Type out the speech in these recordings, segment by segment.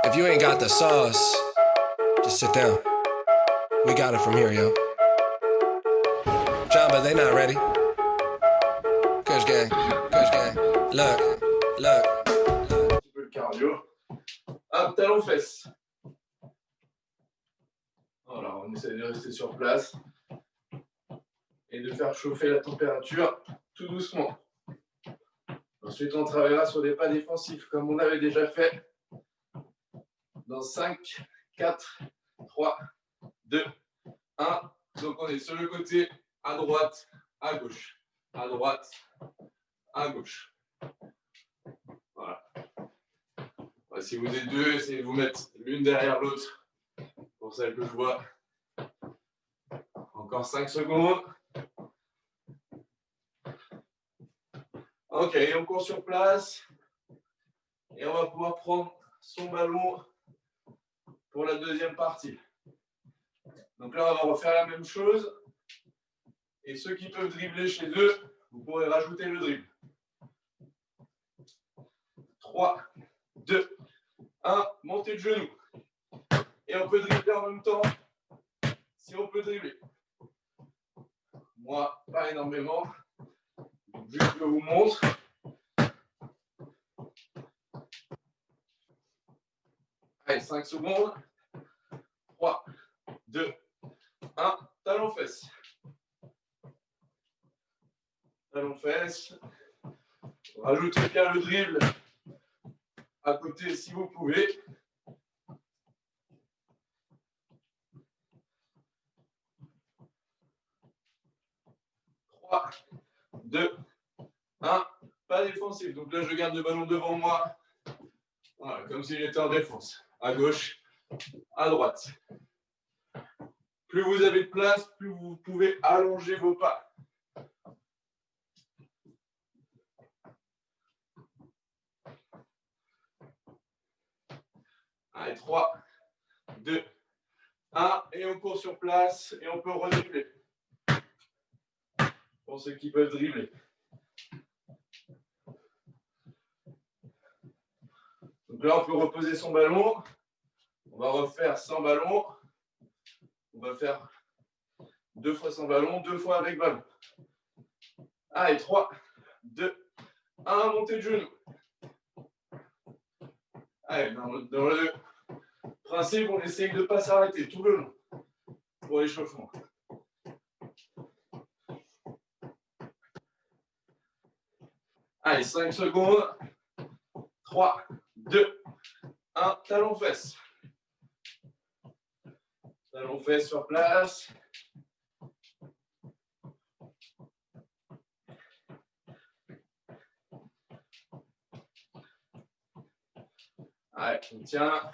If you ain't got the sauce, just sit down. We got it from here, yo. John, but they not ready. Kush gang, Kush gang. Look, look. Un petit peu de cardio. Hop, talon fesses. Voilà, on essaie de rester sur place et de faire chauffer la température tout doucement. Ensuite, on travaillera sur des pas défensifs comme on avait déjà fait. Dans 5, 4, 3, 2, 1. Donc, on est sur le côté à droite, à gauche, à droite, à gauche. Voilà. Si vous êtes deux, essayez de vous mettre l'une derrière l'autre. Pour celle que je vois. Encore 5 secondes. Ok, on court sur place. Et on va pouvoir prendre son ballon pour la deuxième partie. Donc là, on va refaire la même chose. Et ceux qui peuvent dribbler chez eux, vous pourrez rajouter le dribble. 3, 2, 1, montez de genoux. Et on peut dribbler en même temps, si on peut dribbler. Moi, pas énormément. Juste je vous montre. Allez, 5 secondes. 3, 2, 1, talon fesses. Talon fesses. Rajoutez bien le dribble à côté si vous pouvez. 3, 2, 1, pas défensif. Donc là, je garde le ballon devant moi. Voilà, comme s'il était en défense. À gauche, à droite. Plus vous avez de place, plus vous pouvez allonger vos pas. Allez, 3, 2, 1, et on court sur place et on peut redribbler. Pour ceux qui peuvent dribbler. Donc là, on peut reposer son ballon. On va refaire sans ballon. On va faire 2 fois sans ballon, 2 fois avec ballon. Allez, 3, 2, 1, montée de genoux. Allez, dans le principe, on essaye de ne pas s'arrêter tout le long pour l'échauffement. Allez, 5 secondes. 3, 2, 1, talon fesses. Talon fesses sur place. Allez, on tient.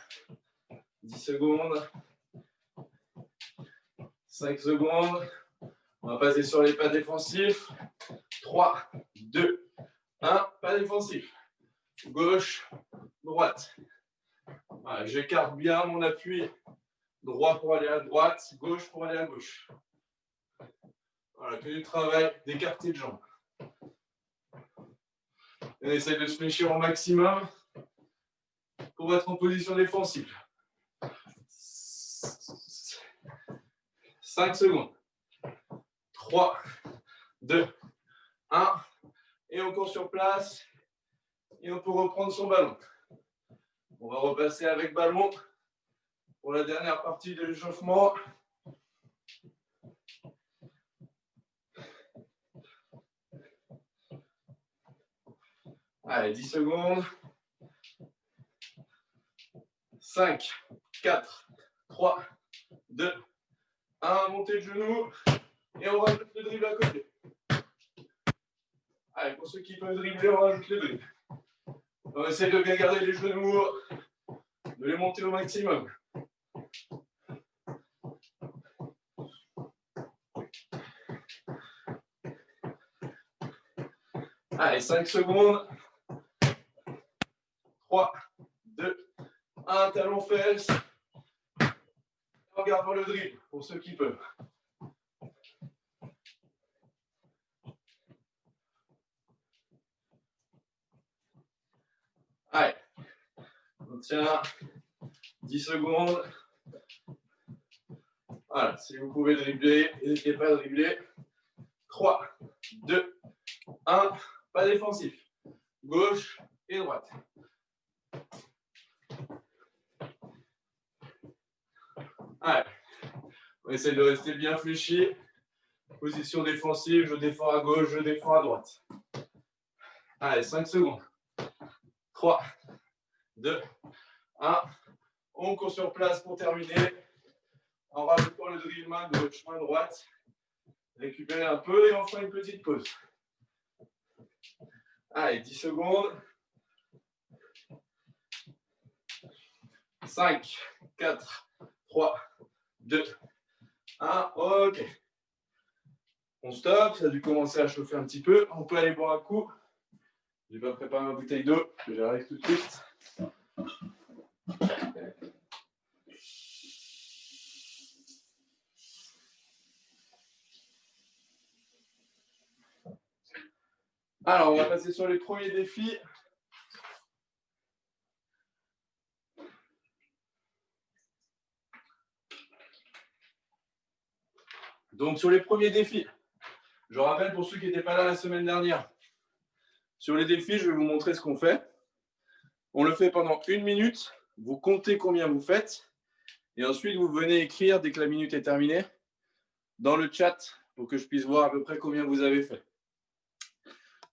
10 secondes. 5 secondes. On va passer sur les pas défensifs. 3, 2, 1, pas défensif. Gauche, droite. Voilà, j'écarte bien mon appui. Droit pour aller à droite, gauche pour aller à gauche. Voilà, que du travail d'écarter de jambes. On essaie de se fléchir au maximum pour être en position défensive. 5 secondes. 3, 2, 1. Et on court sur place. Et on peut reprendre son ballon. On va repasser avec ballon pour la dernière partie de l'échauffement. Allez, 10 secondes. 5, 4, 3, 2, 1. Montée de genoux. Et on rajoute le dribble à côté. Allez, pour ceux qui peuvent dribbler, on rajoute le dribble. On essaie de bien garder les genoux, de les monter au maximum. Allez, 5 secondes. 3, 2, 1, talon fesses. On regarde pour le dribble, pour ceux qui peuvent. Allez, on tient 10 secondes. Voilà, si vous pouvez dribbler, n'hésitez pas à dribbler. 3, 2, 1, pas défensif. Gauche et droite. Allez, on essaie de rester bien fléchi. Position défensive, je défends à gauche, je défends à droite. Allez, 5 secondes. 3, 2, 1. On court sur place pour terminer. En rajoutant le drill main gauche, main droite. Récupérez un peu et on fera une petite pause. Allez, 10 secondes. 5, 4, 3, 2, 1. OK. On stoppe. Ça a dû commencer à chauffer un petit peu. On peut aller boire un coup. Je vais pas préparer ma bouteille d'eau. J'arrive tout de suite. Alors, on va passer sur les premiers défis. Donc, sur les premiers défis, je rappelle pour ceux qui n'étaient pas là la semaine dernière, sur les défis, je vais vous montrer ce qu'on fait. On le fait pendant 1 minute. Vous comptez combien vous faites. Et ensuite, vous venez écrire dès que la minute est terminée dans le chat pour que je puisse voir à peu près combien vous avez fait.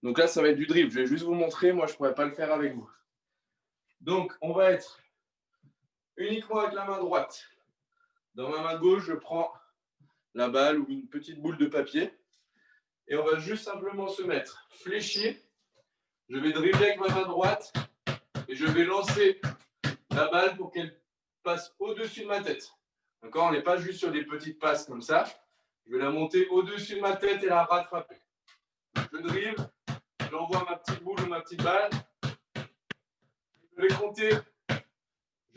Donc là, ça va être du dribble. Je vais juste vous montrer. Moi, je ne pourrais pas le faire avec vous. Donc, on va être uniquement avec la main droite. Dans ma main gauche, je prends la balle ou une petite boule de papier. Et on va juste simplement se mettre fléchi. Je vais dribbler avec ma main droite et je vais lancer la balle pour qu'elle passe au-dessus de ma tête. D'accord ? On n'est pas juste sur des petites passes comme ça. Je vais la monter au-dessus de ma tête et la rattraper. Je dribble, j'envoie ma petite boule ou ma petite balle. Je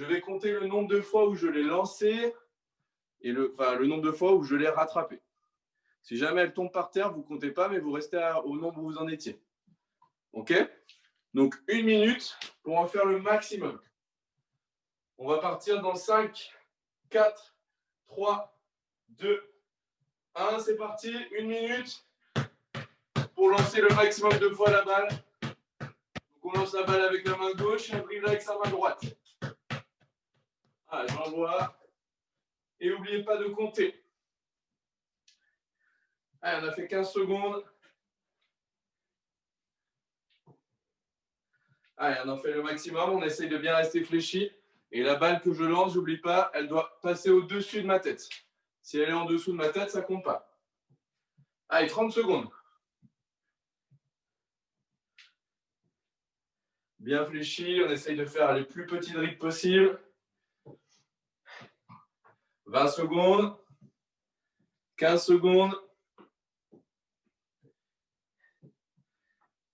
vais compter le nombre de fois où je l'ai lancée et le nombre de fois où je l'ai rattrapée. Si jamais elle tombe par terre, vous ne comptez pas, mais vous restez au nombre où vous en étiez. OK ? Donc, 1 minute pour en faire le maximum. On va partir dans 5, 4, 3, 2, 1. C'est parti. 1 minute pour lancer le maximum de fois la balle. Donc, on lance la balle avec la main gauche et on dribble avec sa main droite. Voilà, j'envoie. Et n'oubliez pas de compter. Allez, on a fait 15 secondes. Allez, on en fait le maximum. On essaye de bien rester fléchi. Et la balle que je lance, n'oublie pas, elle doit passer au-dessus de ma tête. Si elle est en dessous de ma tête, ça ne compte pas. Allez, 30 secondes. Bien fléchi, on essaye de faire les plus petits dribbles possibles. 20 secondes. 15 secondes.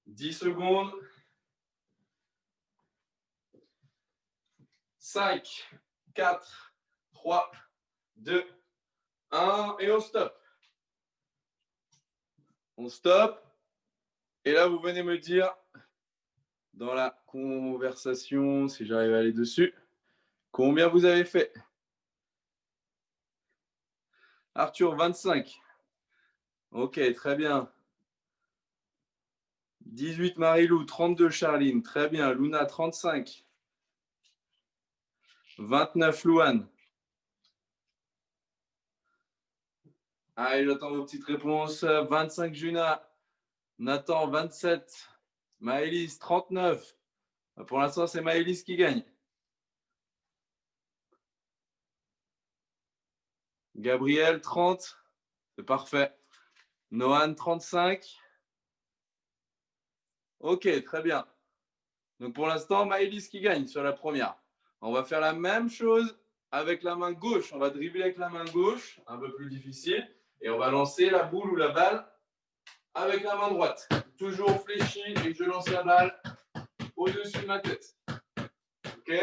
10 secondes. 5, 4, 3, 2, 1. Et on stoppe. On stoppe. Et là, vous venez me dire, dans la conversation, si j'arrive à aller dessus, combien vous avez fait. Arthur, 25. Ok, très bien. 18 Marilou, 32 Charline, très bien. Luna, 35. 29 Louane. Allez, j'attends vos petites réponses. 25 Juna. Nathan, 27. Maëlys, 39. Pour l'instant, c'est Maëlys qui gagne. Gabriel, 30. C'est parfait. Nohan, 35. Ok, très bien. Donc pour l'instant, Maëlys qui gagne sur la première. On va faire la même chose avec la main gauche. On va dribbler avec la main gauche, un peu plus difficile. Et on va lancer la boule ou la balle avec la main droite. Toujours fléchi et que je lance la balle au-dessus de ma tête. Ok ?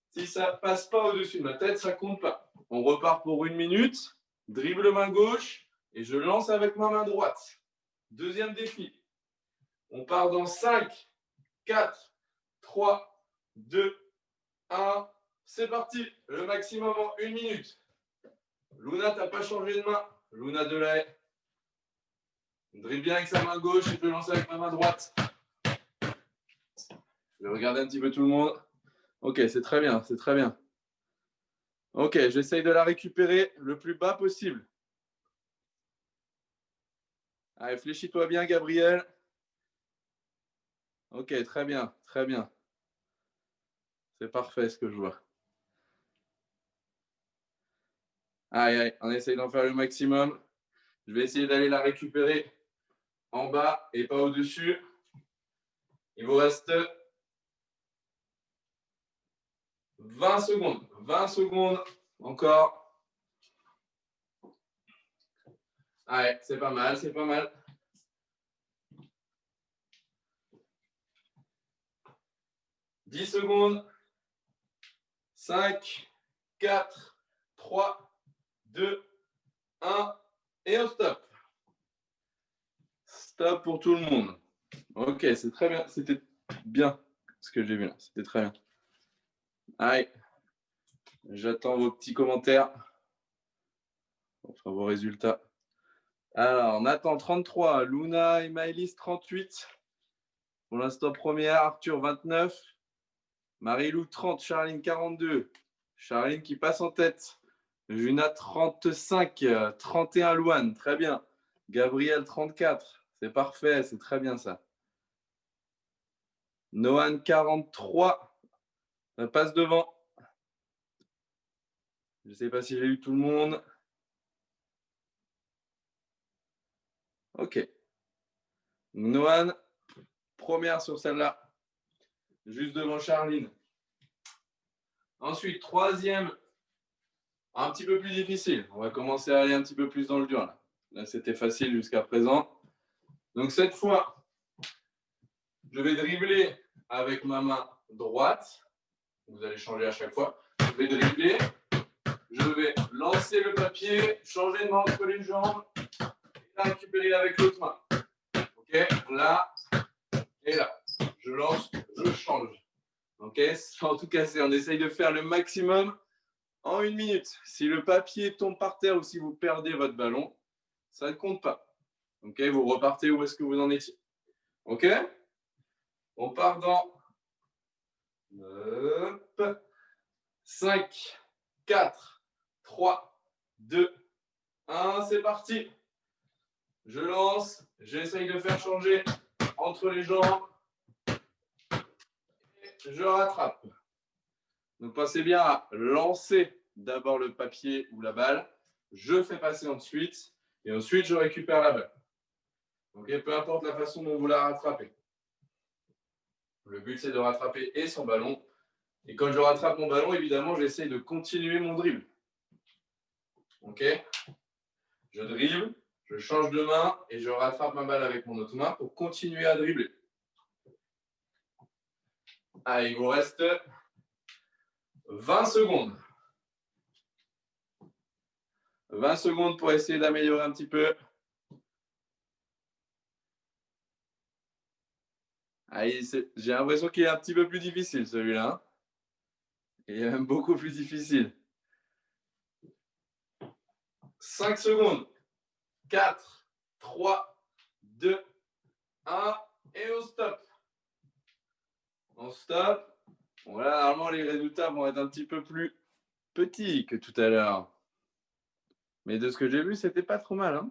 Si ça ne passe pas au-dessus de ma tête, ça ne compte pas. On repart pour 1 minute. Dribble main gauche et je lance avec ma main droite. Deuxième défi. On part dans 5, 4, 3, 2, 1. C'est parti. Le maximum en 1 minute. Luna, t'as pas changé de main. Luna Delahaye. Dribble bien avec sa main gauche et je peux lancer avec ma main droite. Je vais regarder un petit peu tout le monde. Ok, c'est très bien, c'est très bien. Ok, j'essaye de la récupérer le plus bas possible. Allez, fléchis-toi bien, Gabriel. Ok, très bien, très bien. C'est parfait ce que je vois. Allez, allez, on essaye d'en faire le maximum. Je vais essayer d'aller la récupérer en bas et pas au-dessus. Il vous reste 20 secondes. 20 secondes encore. Allez, c'est pas mal, c'est pas mal. 10 secondes. 5, 4, 3, 2, 1. Et on stop. Stop pour tout le monde. Ok, c'est très bien. C'était bien ce que j'ai vu là. C'était très bien. Allez, j'attends vos petits commentaires. Enfin, vos résultats. Alors, Nathan 33, Luna et Maëlys 38. Pour l'instant, première, Arthur 29. Marie-Lou 30, Charline 42. Charline qui passe en tête. Juna 35, 31 Louane, très bien. Gabriel 34, c'est parfait, c'est très bien ça. Noan 43, passe devant. Je ne sais pas si j'ai eu tout le monde. Ok. Noan, première sur celle-là, juste devant Charline. Ensuite, troisième, un petit peu plus difficile. On va commencer à aller un petit peu plus dans le dur. Là c'était facile jusqu'à présent. Donc cette fois, je vais dribbler avec ma main droite. Vous allez changer à chaque fois. Je vais dribbler. Je vais lancer le papier, changer de main entre les jambes et la récupérer avec l'autre main. Ok, là et là. Je lance, je change. Ok, en tout cas, on essaye de faire le maximum en 1 minute. Si le papier tombe par terre ou si vous perdez votre ballon, ça ne compte pas. Ok, vous repartez où est-ce que vous en étiez. Ok, on part dans 5, 4, 3, 2, 1, c'est parti. Je lance, j'essaye de faire changer entre les jambes. Et je rattrape. Donc pensez bien à lancer d'abord le papier ou la balle. Je fais passer ensuite. Et ensuite, je récupère la balle. Donc, peu importe la façon dont vous la rattrapez. Le but, c'est de rattraper et son ballon. Et quand je rattrape mon ballon, évidemment, j'essaye de continuer mon dribble. Ok, je dribble, je change de main et je rattrape ma balle avec mon autre main pour continuer à dribbler. Allez, il vous reste 20 secondes. 20 secondes pour essayer d'améliorer un petit peu. Allez, j'ai l'impression qu'il est un petit peu plus difficile celui-là. Il est même beaucoup plus difficile. 5 secondes. 4, 3, 2, 1. Et on stop. On stop. Voilà, normalement, les résultats vont être un petit peu plus petits que tout à l'heure. Mais de ce que j'ai vu, c'était pas trop mal. Hein.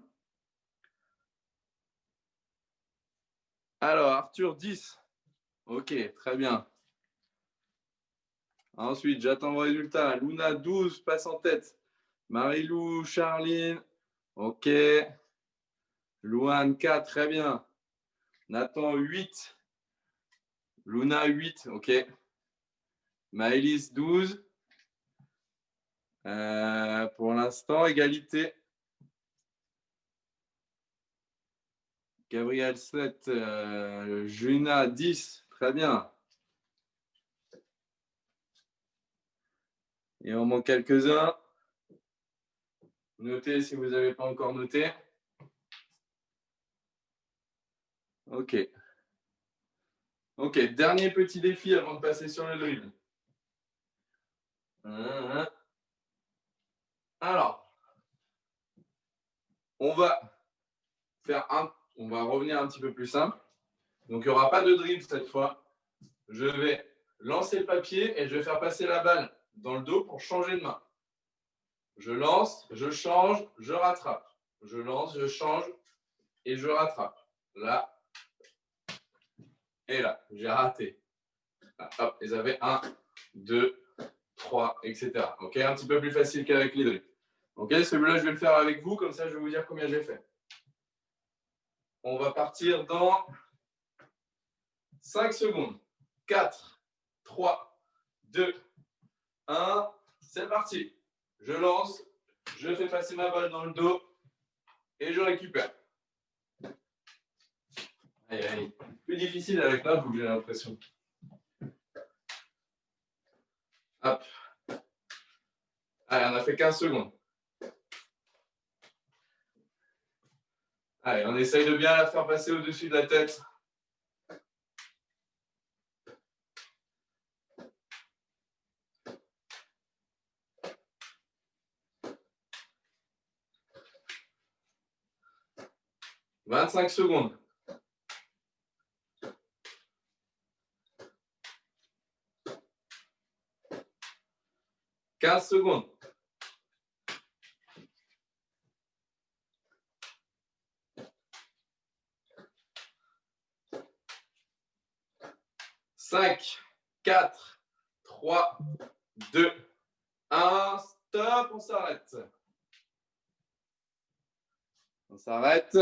Alors, Arthur, 10. Ok, très bien. Ensuite, j'attends vos résultats. Luna, 12, passe en tête. Marie-Lou, Charline. Ok. Louane, 4, très bien. Nathan, 8. Luna, 8, ok. Maëlys, 12. Pour l'instant, égalité. Gabriel, 7. Juna, 10. Très bien. Et on manque quelques-uns. Notez si vous n'avez pas encore noté. Ok. Ok, dernier petit défi avant de passer sur le dribble. Alors, on va revenir un petit peu plus simple. Donc, il n'y aura pas de dribble cette fois. Je vais lancer le papier et je vais faire passer la balle dans le dos pour changer de main. Je lance, je change, je rattrape. Je lance, je change et je rattrape. Là et là. J'ai raté. Là, hop, ils avaient 1, 2, 3, etc. Ok, un petit peu plus facile qu'avec les dribbles. Ok, celui-là, je vais le faire avec vous, comme ça, je vais vous dire combien j'ai fait. On va partir dans 5 secondes. 4, 3, 2, 1. C'est parti. Je lance, je fais passer ma balle dans le dos et je récupère. Aïe, aïe. Plus difficile avec la boucle, j'ai l'impression. Hop. Allez, on a fait 15 secondes. Allez, on essaye de bien la faire passer au-dessus de la tête. « 25 secondes. « 15 secondes. 5, 4, 3, 2, 1. Stop, on s'arrête. On s'arrête.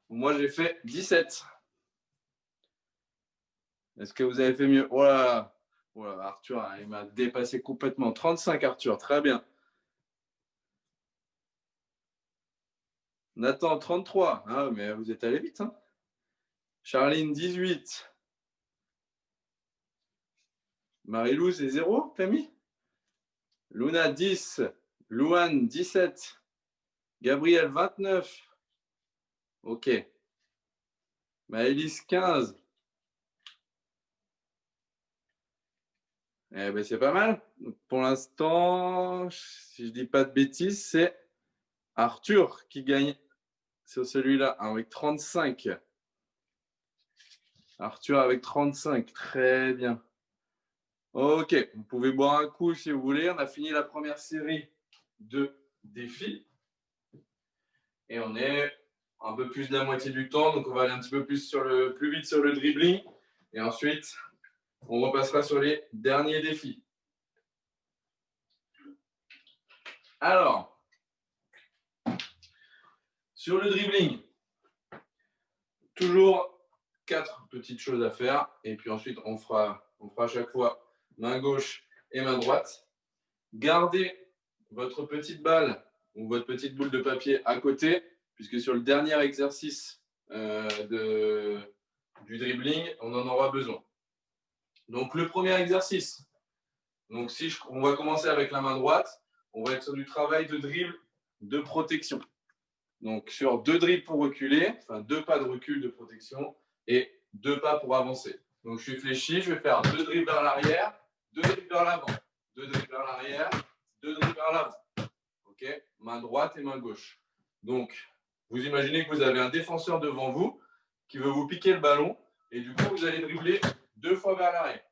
Moi, j'ai fait 17. Est-ce que vous avez fait mieux? Voilà. Voilà, Arthur, il m'a dépassé complètement. 35, Arthur, très bien. Nathan, 33. Ah, mais vous êtes allé vite. Hein. Charline, 18. Marilou, c'est 0, Camille? Luna, 10. Louane, 17. Gabriel, 29. Ok. Maëlys, 15. Eh ben, c'est pas mal. Donc, pour l'instant, si je dis pas de bêtises, c'est Arthur qui gagne sur celui-là avec 35. Arthur avec 35. Très bien. Ok, vous pouvez boire un coup si vous voulez. On a fini la première série de défis. Et on est un peu plus de la moitié du temps. Donc, on va aller un petit peu plus vite sur le dribbling. Et ensuite, on repassera sur les derniers défis. Alors, sur le dribbling, toujours 4 petites choses à faire. Et puis ensuite, on fera à chaque fois main gauche et main droite. Gardez votre petite balle ou votre petite boule de papier à côté, puisque sur le dernier exercice du dribbling, on en aura besoin. Donc, le premier exercice. Donc, on va commencer avec la main droite. On va être sur du travail de dribble de protection. Donc, sur 2 dribbles pour reculer, enfin 2 pas de recul de protection et 2 pas pour avancer. Donc, je suis fléchi, je vais faire 2 dribbles vers l'arrière, 2 dribbles vers l'avant, 2 dribbles vers l'arrière, 2 dribbles vers l'avant. Ok, main droite et main gauche. Donc, vous imaginez que vous avez un défenseur devant vous qui veut vous piquer le ballon et du coup, vous allez dribbler 2 fois vers l'arrière.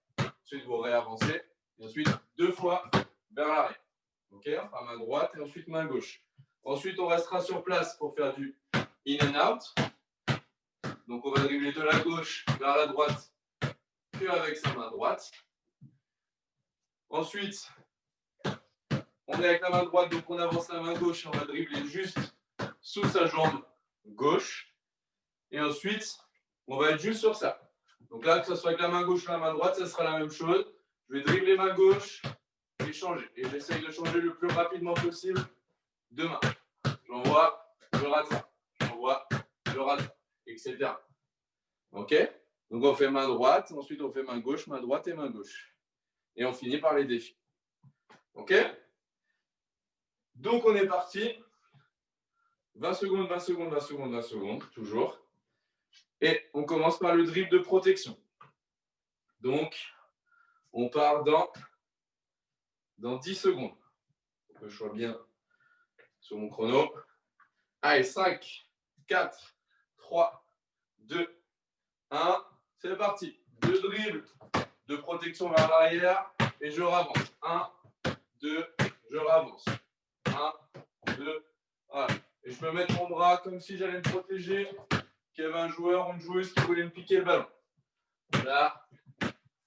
Ensuite, vous réavancez et ensuite 2 fois vers l'arrière. Ok, on fera main droite et ensuite main gauche. Ensuite, on restera sur place pour faire du in and out. Donc, on va dribbler de la gauche vers la droite que avec sa main droite. Ensuite, on est avec la main droite, donc on avance la main gauche et on va dribbler juste sous sa jambe gauche. Et ensuite, on va être juste sur ça. Donc là, que ce soit avec la main gauche ou la main droite, ça sera la même chose. Je vais dribbler main gauche et changer. Et j'essaye de changer le plus rapidement possible de main. J'envoie, je rattrape. J'envoie, je rattrape, etc. Ok? Donc on fait main droite, ensuite on fait main gauche, main droite et main gauche. Et on finit par les défis. Ok? Donc on est parti. 20 secondes, 20 secondes, 20 secondes, 20 secondes, toujours. Et on commence par le dribble de protection. Donc, on part dans dans 10 secondes. Pour que je sois bien sur mon chrono. Allez, 5, 4, 3, 2, 1. C'est parti. 2 dribbles de protection vers l'arrière et je ravance. 1, 2, je ravance. 1, 2, voilà. Et je peux mettre mon bras comme si j'allais me protéger, qu'il y avait un joueur ou une joueuse qui voulait me piquer le ballon. Là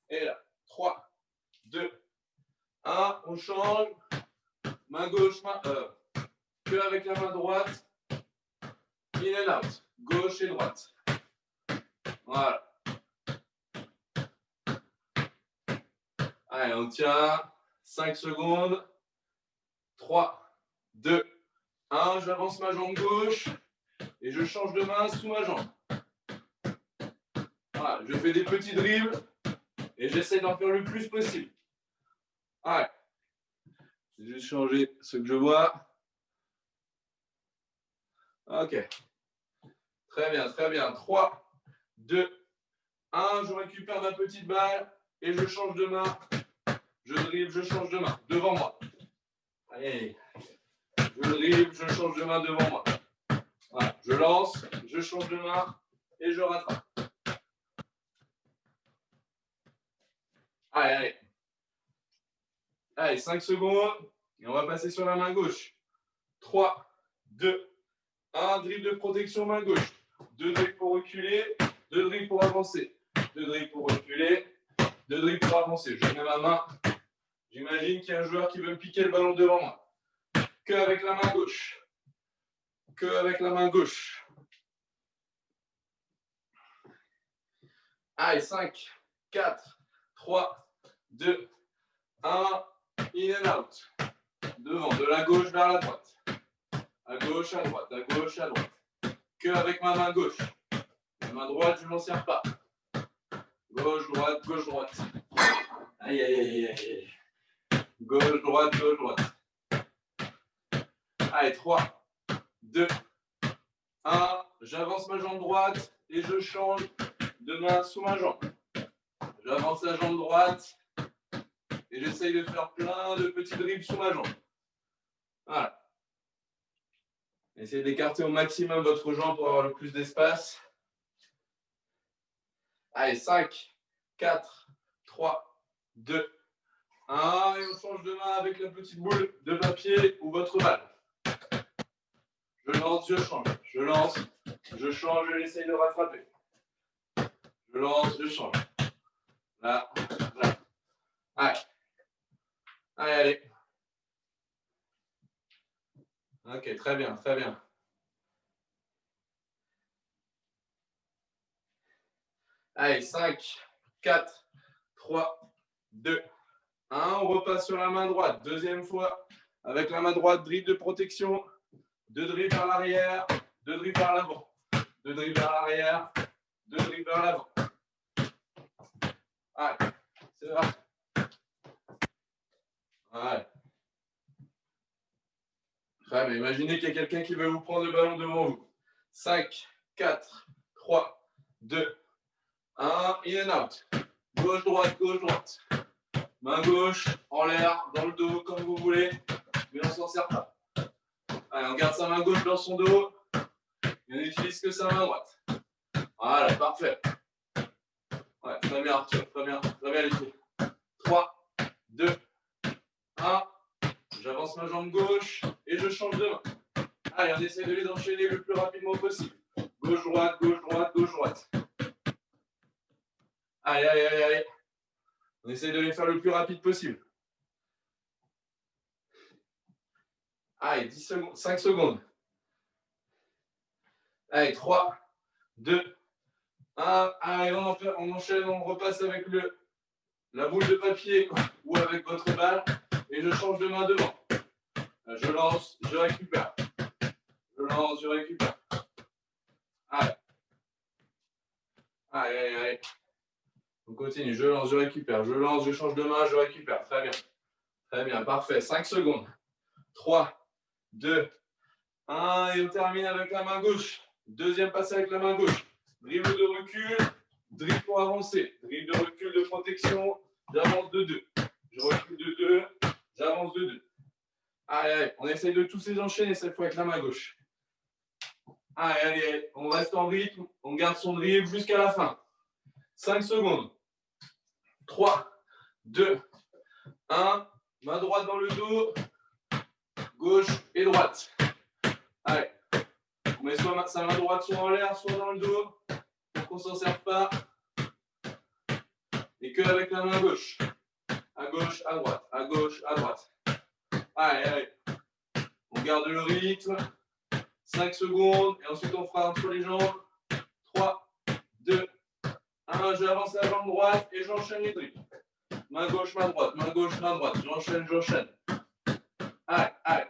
et là. 3, 2, 1. On change. Main gauche, que avec la main droite. In and out. Gauche et droite. Voilà. Allez, on tient 5 secondes. 3, 2, 1. J'avance ma jambe gauche et je change de main sous ma jambe. Voilà, je fais des petits dribbles et j'essaie d'en faire le plus possible. Allez. Je vais juste changer ce que je vois. Ok. Très bien, très bien. 3, 2, 1. Je récupère ma petite balle et je change de main. Je dribble, je change de main. Devant moi. Allez. Je dribble, je change de main devant moi. Voilà. Je lance, je change de main et je rattrape. Allez, allez. Allez, 5 secondes. Et on va passer sur la main gauche. 3, 2, 1. Dribble de protection main gauche. 2 dribbles pour reculer. 2 dribbles pour avancer. 2 dribbles pour reculer. 2 dribbles pour avancer. Je mets ma main. J'imagine qu'il y a un joueur qui veut me piquer le ballon devant moi. Que avec la main gauche. Que avec la main gauche. Allez, 5, 4, 3, 2, 1. In and out. Devant, de la gauche vers la droite. À gauche, à droite, à gauche, à droite. Que avec ma main gauche. La main droite, je ne m'en sers pas. Gauche, droite, gauche, droite. Aïe, aïe, aïe, aïe. Gauche, droite, gauche, droite. Allez, 3, 2, 1. J'avance ma jambe droite et je change de main sous ma jambe. J'avance la jambe droite et j'essaye de faire plein de petits dribbles sous ma jambe. Voilà. Essayez d'écarter au maximum votre jambe pour avoir le plus d'espace. Allez, 5, 4, 3, 2, 1. Et on change de main avec la petite boule de papier ou votre balle. Je lance, je change. Je lance, je change, j'essaye de rattraper. Je lance, je change. Là, là. Allez. Allez, allez. Ok, très bien, très bien. Allez, 5, 4, 3, 2, 1. On repasse sur la main droite. Deuxième fois, avec la main droite, dribble de protection. 2 dribbles vers l'arrière, 2 dribbles vers l'avant. 2 dribbles vers l'arrière, 2 dribbles vers l'avant. Allez, c'est vrai. Allez. Très bien. Imaginez qu'il y a quelqu'un qui veut vous prendre le ballon devant vous. 5, 4, 3, 2, 1. In and out. Gauche, droite, gauche, droite. Main gauche, en l'air, dans le dos, comme vous voulez. Mais on ne s'en sert pas. Allez, on garde sa main gauche dans son dos. Et on n'utilise que sa main droite. Voilà, parfait. Ouais, très bien Arthur, très bien les pieds. 3, 2, 1. J'avance ma jambe gauche et je change de main. Allez, on essaie de les enchaîner le plus rapidement possible. Gauche, droite, gauche, droite, gauche, droite. Allez, allez, allez, allez. On essaie de les faire le plus rapide possible. Allez, 10 secondes, 5 secondes. Allez, 3, 2, 1. Allez, on enchaîne, on repasse avec la boule de papier ou avec votre balle. Et je change de main devant. Je lance, je récupère. Je lance, je récupère. Allez. Allez, allez, allez. On continue. Je lance, je récupère. Je lance, je change de main, je récupère. Très bien. Très bien, parfait. 5 secondes. 3, 2, 1. Et on termine avec la main gauche. Deuxième passé avec la main gauche. Dribble de recul. Dribble pour avancer. Dribble de recul de protection. J'avance de 2. Je recule de 2. J'avance Allez, allez, on essaye de tous les enchaîner cette fois avec la main gauche. Allez, allez, allez, on reste en rythme, on garde son dribble jusqu'à la fin. 5 secondes. 3, 2, 1. Main droite dans le dos, gauche et droite. Allez, on met soit sa main droite soit en l'air, soit dans le dos, pour qu'on ne s'en serve pas. Et que avec la main gauche. À gauche, à droite, à gauche, à droite. Allez, allez. On garde le rythme. 5 secondes. Et ensuite, on fera entre les jambes. 3, 2, 1. J'avance la jambe droite et j'enchaîne les dribbles. Main gauche, main droite. Main gauche, main droite. J'enchaîne, j'enchaîne. Allez, allez.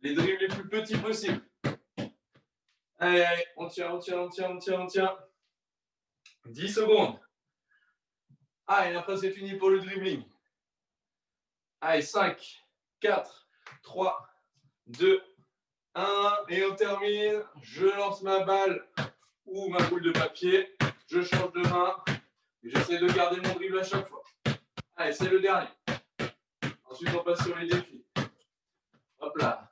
Les dribbles les plus petits possibles. Allez, allez. On tient, on tient, on tient, on tient, on tient. 10 secondes. Allez, après, c'est fini pour le dribbling. Allez, 5, 4, 3, 2, 1. Et on termine. Je lance ma balle ou ma boule de papier. Je change de main. Et j'essaie de garder mon dribble à chaque fois. Allez, c'est le dernier. Ensuite, on passe sur les défis. Hop là.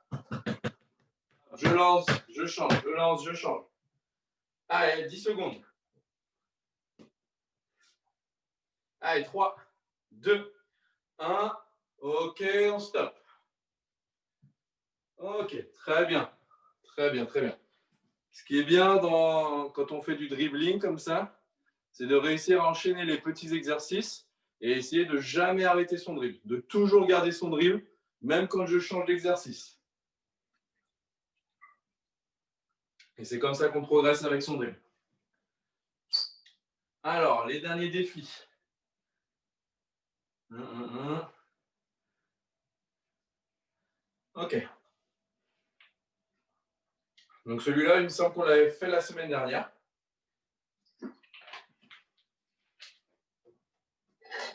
Je lance, je change, je lance, je change. Allez, 10 secondes. Allez, 3, 2, 1. Ok, on stoppe. Ok, très bien. Très bien, très bien. Ce qui est bien quand on fait du dribbling comme ça, c'est de réussir à enchaîner les petits exercices et essayer de jamais arrêter son dribble, de toujours garder son dribble, même quand je change d'exercice. Et c'est comme ça qu'on progresse avec son dribble. Alors, les derniers défis. Ok. Donc celui-là, il me semble qu'on l'avait fait la semaine dernière.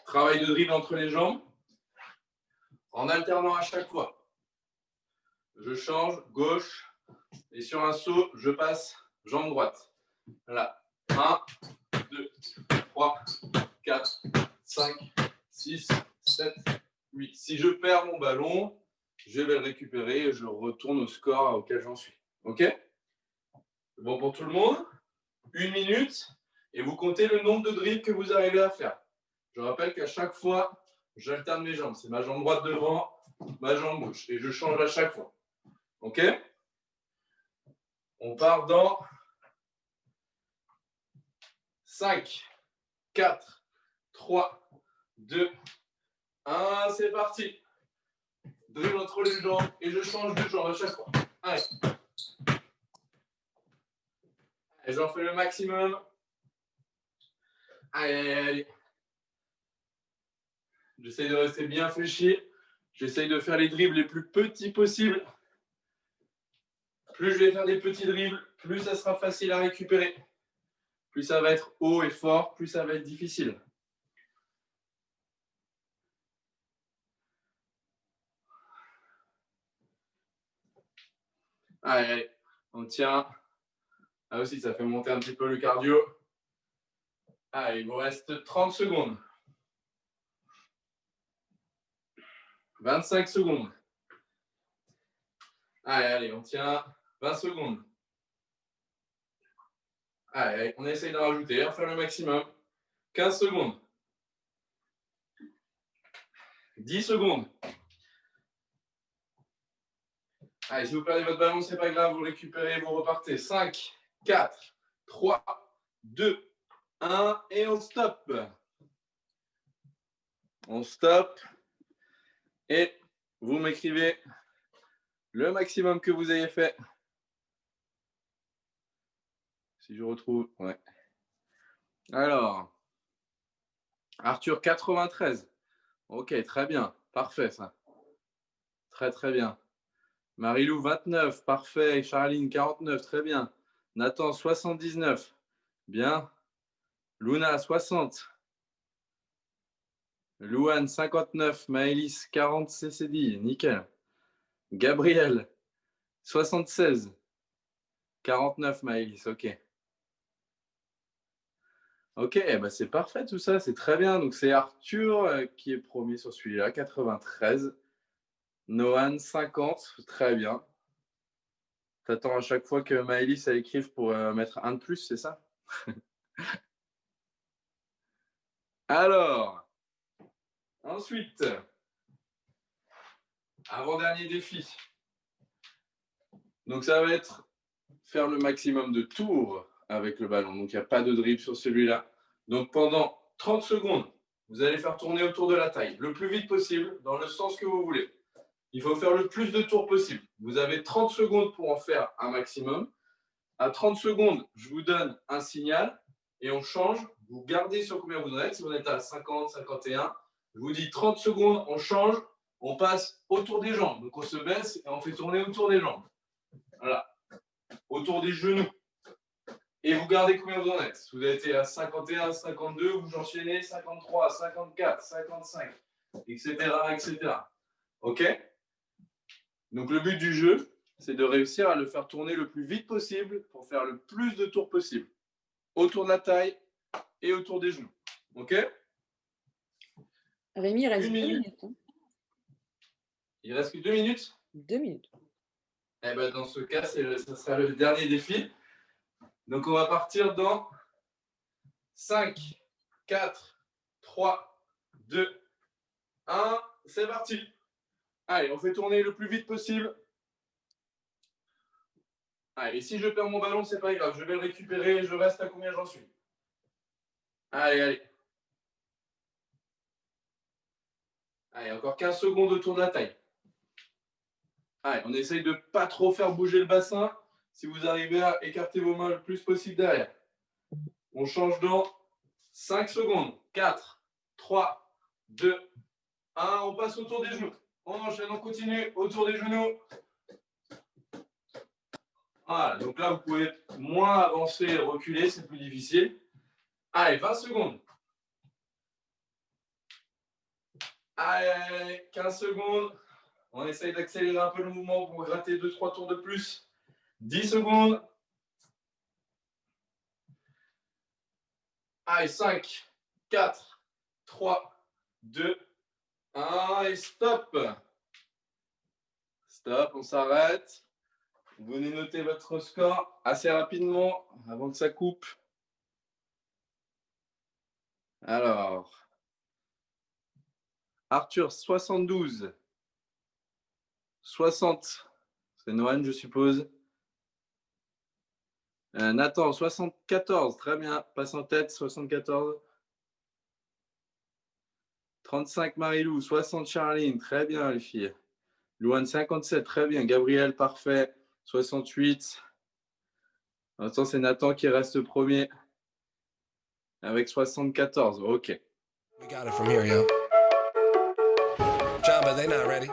Travail de dribble entre les jambes, en alternant à chaque fois. Je change, gauche, et sur un saut, je passe jambe droite. Voilà. 1, 2, 3, 4, 5, 6, 7, 8. Si je perds mon ballon, je vais le récupérer et je retourne au score auquel j'en suis. Ok? C'est bon pour tout le monde? 1 minute, et vous comptez le nombre de dribbles que vous arrivez à faire. Je rappelle qu'à chaque fois, j'alterne mes jambes. C'est ma jambe droite devant, ma jambe gauche. Et je change à chaque fois. OK? On part dans 5, 4, 3, 2, 1. C'est parti. Dribble entre les jambes et je change de jambe à chaque fois. Allez. Et j'en fais le maximum. Allez, allez, allez. J'essaye de rester bien fléchi. J'essaye de faire les dribbles les plus petits possibles. Plus je vais faire des petits dribbles, plus ça sera facile à récupérer. Plus ça va être haut et fort, plus ça va être difficile. Allez, allez, on tient. Là aussi, ça fait monter un petit peu le cardio. Allez, il vous reste 30 secondes. 25 secondes. Allez, allez, on tient. 20 secondes. Allez, allez, on essaye d'en rajouter, on fait le maximum. 15 secondes. 10 secondes. Allez, si vous perdez votre ballon, c'est pas grave, vous le récupérez, vous repartez. 5, 4, 3, 2, 1, et on stoppe. On stoppe. Et vous m'écrivez le maximum que vous ayez fait. Si je retrouve, ouais. Alors, Arthur 93. Ok, très bien. Parfait, ça. Très, très bien. Marilou 29. Parfait. Charline 49. Très bien. Nathan 79. Bien. Luna 60. Louane 59. Maëlys 40 CCD. Nickel. Gabriel 76. 49 Maëlys. Ok. Ok, bah c'est parfait tout ça, c'est très bien. Donc c'est Arthur qui est premier sur celui-là, 93. Nohan, 50. Très bien. T'attends à chaque fois que Maëlys elle écrive pour mettre un de plus, c'est ça? Alors, ensuite, avant-dernier défi. Donc, ça va être faire le maximum de tours avec le ballon. Donc, il n'y a pas de dribble sur celui-là. Donc, pendant 30 secondes, vous allez faire tourner autour de la taille le plus vite possible, dans le sens que vous voulez. Il faut faire le plus de tours possible. Vous avez 30 secondes pour en faire un maximum. À 30 secondes, je vous donne un signal et on change. Vous gardez sur combien vous en êtes. Si vous êtes à 50, 51, je vous dis 30 secondes, on change, on passe autour des jambes. Donc on se baisse et on fait tourner autour des jambes. Voilà. Autour des genoux. Et vous gardez combien vous en êtes. Si vous êtes à 51, 52, vous enchaînez 53, 54, 55, etc. etc. OK? Donc le but du jeu, c'est de réussir à le faire tourner le plus vite possible pour faire le plus de tours possible. Autour de la taille et autour des genoux. OK? Rémi, il reste 2 minute. minutes. Hein. Il reste que 2 minutes? 2 minutes. Eh ben, dans ce cas, ça sera le dernier défi. Donc on va partir dans 5, 4, 3, 2, 1. C'est parti. Allez, on fait tourner le plus vite possible. Allez, si je perds mon ballon, c'est pas grave. Je vais le récupérer. Je reste à combien j'en suis. Allez, allez. Allez, encore 15 secondes autour de la taille. Allez, on essaye de ne pas trop faire bouger le bassin. Si vous arrivez à écarter vos mains le plus possible derrière. On change dans 5 secondes. 4, 3, 2, 1. On passe autour des genoux. On enchaîne, on continue autour des genoux. Voilà, donc là, vous pouvez moins avancer et reculer, c'est plus difficile. Allez, 20 secondes. Allez, 15 secondes. On essaye d'accélérer un peu le mouvement pour gratter 2-3 tours de plus. 10 secondes. Allez, 5, 4, 3, 2, 1 et stop. Stop, on s'arrête. Vous venez noter votre score assez rapidement avant que ça coupe. Alors, Arthur, 72. 60, c'est Nohan, je suppose. Nathan, 74, très bien, passe en tête, 74. 35, Marilou, 60, Charline, très bien, les filles. Louane, 57, très bien. Gabriel, parfait, 68. Maintenant, c'est Nathan qui reste premier avec 74, ok. We got it from here, yo. Jamba, they not ready.